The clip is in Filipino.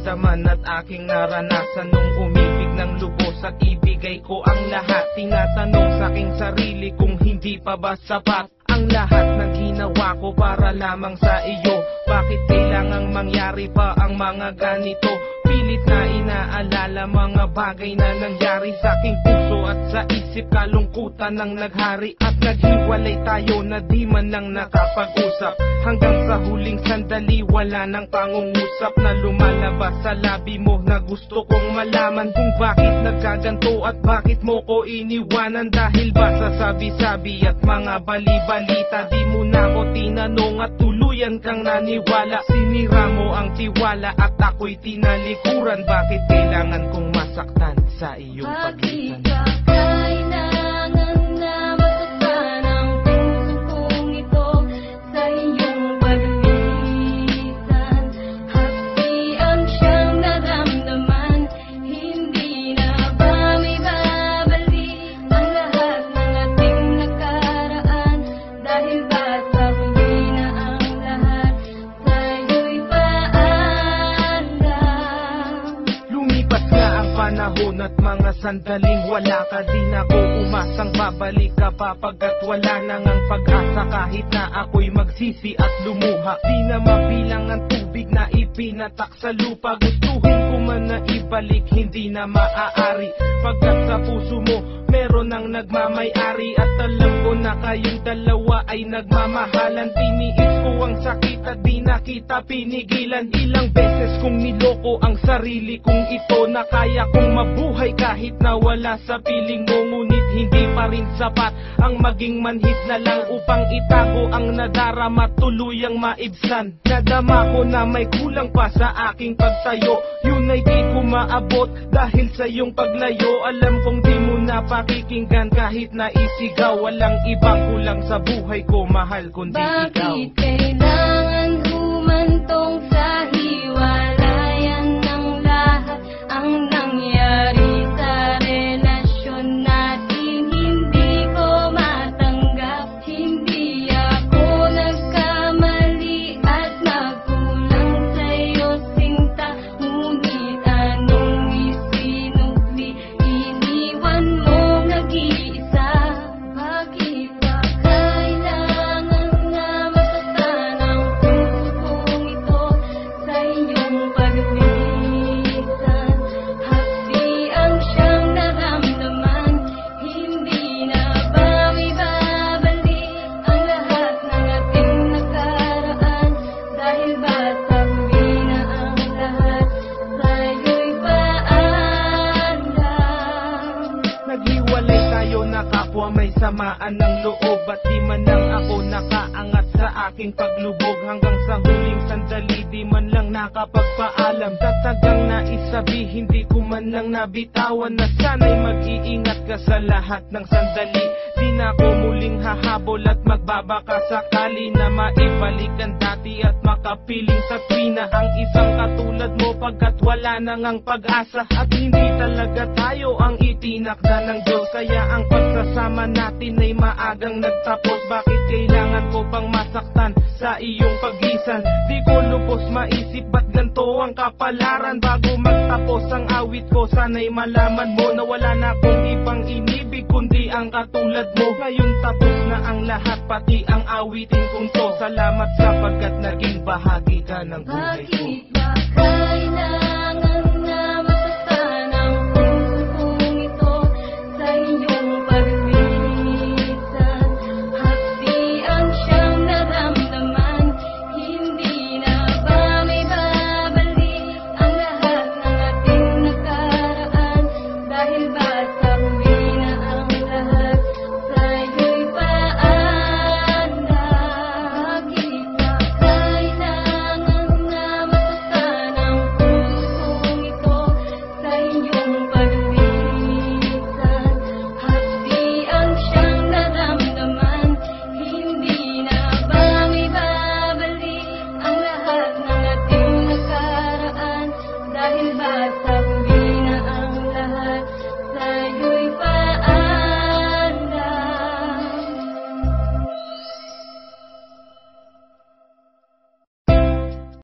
naramdaman at aking naranasan nung umibig ng lubos at ibigay ko ang lahat. Tinatanong sa aking sarili kung hindi pa ba sapat ang lahat ng ginawa ko para lamang sa iyo. Bakit kailangang mangyari pa ang mga ganito? Pilit na inaalala mga bagay na nangyari sa aking puso at sa isip. Kalungkutan ng naghari at naghiwalay tayo na di man lang nakapag-usap. Hanggang sa huling sandali wala nang pangungusap na lumalabas sa labi mo na gusto kong malaman kung bakit nagkaganto at bakit mo ko iniwanan. Dahil ba sa sabi-sabi at mga bali-balita di mo na ko tinanong at tuluyan kang naniwala. Sinira mo ang tiwala at ako'y tinalikuran. Bakit kailangan kong masaktan sa iyong pagitan? Kailangan na masaktan ang puso kong ito sa iyong paglisan. Hapdian siyang naramdaman, hindi na ba may babalik ang lahat ng ating nakaraan? Dahil ba sa huli na ang lahat sa'yo'y paalam? Lumipas nga ang panahon at mga sandaling wala ka. Di na ko umasang babalik ka pa pagkat wala nang ang pag-asa. Kahit na ako'y magsisi at lumuha, di na mabilang ang tubig na ipinatak sa lupa. Gustuhin ko man na ibalik, hindi na maaari pagkat sa puso mo meron ang nagmamay-ari. At alam ko na kayong dalawa ay nagmamahalan. Tiniis ko ang sakit at di na kita pinigilan. Ilang beses kong niloko ang sarili kong ito na kaya kong mabuhay kahit na wala sa piling mo. Ngunit hindi pa rin sapat ang maging manhid na lang upang itago ang nadarama, tuluyang maibsan. Nadama ko na may kulang pa sa aking pagtayo, yun ay di ko maabot dahil sa iyong paglayo. Alam kong di mo na pakikinggan kahit na isigaw. Walang ibang kulang sa buhay ko, mahal kundi ikaw. Bakit kailangan humantong sa hiwalayan ng lahat ang nangyari sa relasyon natin? Hindi ko matanggap, hindi ako nagkamali at nagkulang sa'yo sinta. Ngunit anong isinukli, iniwan mo nag-iisa. Bakit ba kailangan na masaktan ang puso kong ito sa iyong paglisan? Hapdian siyang naramdaman, hindi na ba may babalik ang lahat ng ating nakaraan? Dahil ba sa huli na ang lahat sa'yo'y paalam? Naghiwalay tayo na kapwa may samaan ng loob, at di man lang ako nakaangat sa aking paglubog. Hanggang sa huling sandali di man lang nakapagpaalam. Tatagang naisabi, hindi ko man lang nabitawan na sana'y mag-iingat ka sa lahat ng sandali. Di na ako muling hahabol at magbabaka sakali na maibalik ang dati at makapiling sa tuwina ang isang katulad mo pagkat wala nang ang pag-asa. At hindi talaga tayo ang itinakda ng Diyos, kaya ang pagsasama natin ay maagang nagtapos. Bakit kailangan ko pang masaktan sa iyong pagisan? Di ko lubos maisip ba't ganito ang kapalaran. Bago magtapos ang awit ko, sana'y malaman mo na wala na akong ibang inibig kundi ang katulad mo. Ngayon tapos na ang lahat, pati ang awitin kong to. Salamat sapagkat naging bahagi ka ng buhay ko. Bakit ba kailangan